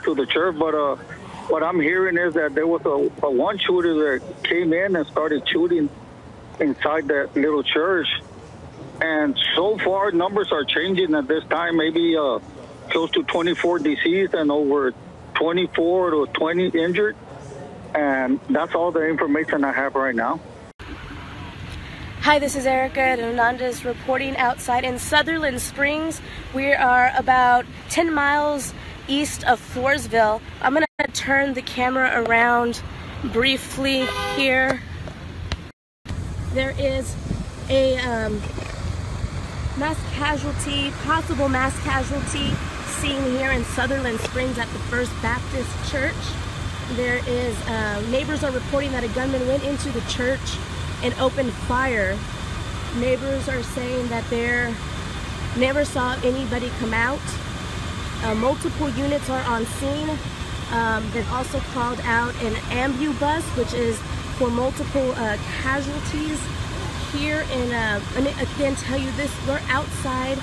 to the church, but what I'm hearing is that there was a one shooter that came in and started shooting inside that little church. And so far, numbers are changing at this time, maybe close to 24 deceased and over 24 to 20 injured. And that's all the information I have right now. Hi, this is Erica Hernandez reporting outside in Sutherland Springs. We are about 10 miles east of Floresville. I'm going to turn the camera around briefly here. There is a possible mass casualty seen here in Sutherland Springs at the First Baptist Church. There is, neighbors are reporting that a gunman went into the church and opened fire. Neighbors are saying that they never saw anybody come out. Multiple units are on scene. They've also called out an ambulance, which is for multiple casualties here in, let me again tell you this, we're outside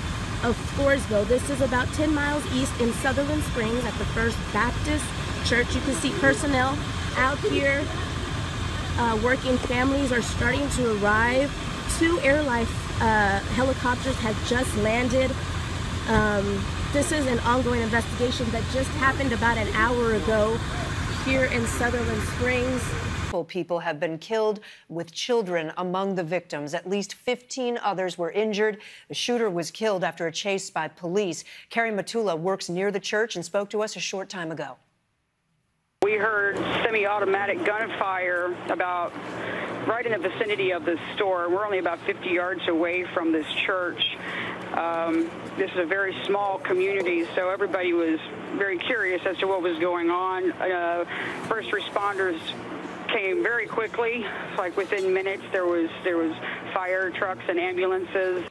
of Floresville. This is about 10 miles east in Sutherland Springs at the First Baptist Church. You can see personnel out here working. Families are starting to arrive. 2 airlife helicopters have just landed. This is an ongoing investigation that just happened about an hour ago here in Sutherland Springs. People have been killed, with children among the victims. At least 15 others were injured. The shooter was killed after a chase by police. Carrie Matula works near the church and spoke to us a short time ago. We heard semi-automatic gunfire about right in the vicinity of the store. We're only about 50 yards away from this church. This is a very small community, so everybody was very curious as to what was going on. First responders came very quickly, like within minutes. There was fire trucks and ambulances.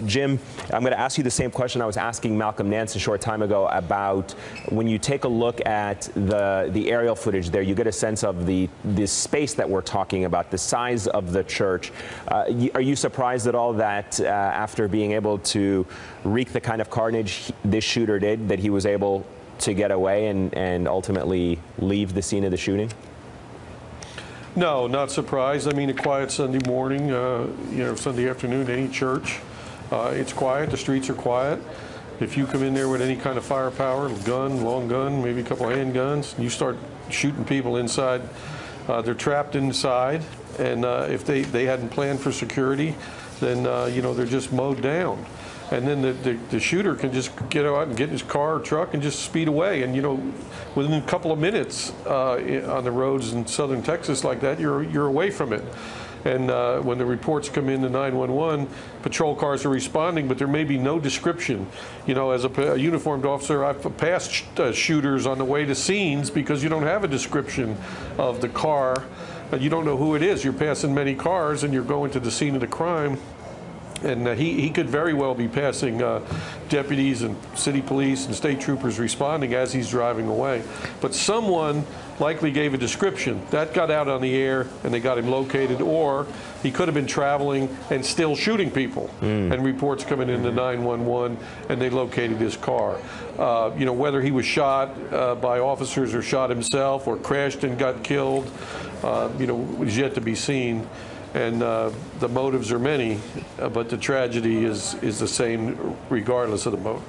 Jim, I'm going to ask you the same question I was asking Malcolm Nance a short time ago about when you take a look at the aerial footage there, you get a sense of the space that we're talking about, the size of the church. Are you surprised at all that after being able to wreak the kind of carnage this shooter did, that he was able to get away and ultimately leave the scene of the shooting? No, not surprised. I mean, a quiet Sunday morning, Sunday afternoon, any church, it's quiet. The streets are quiet. If you come in there with any kind of firepower, gun, long gun, maybe a couple of handguns, and you start shooting people inside, they're trapped inside. And if they hadn't planned for security, then, they're just mowed down. And then the shooter can just get out and get in his car or truck and just speed away. And, within a couple of minutes on the roads in southern Texas like that, you're away from it. And when the reports come in to 911, patrol cars are responding, but there may be no description. As a uniformed officer, I've passed shooters on the way to scenes because you don't have a description of the car. You don't know who it is. You're passing many cars and you're going to the scene of the crime. And he could very well be passing deputies and city police and state troopers responding as he's driving away. But someone likely gave a description. That got out on the air and they got him located, or he could have been traveling and still shooting people. And reports coming into 911 and they located his car. Whether he was shot by officers or shot himself or crashed and got killed, is yet to be seen. And the motives are many, but the tragedy is the same regardless of the motive.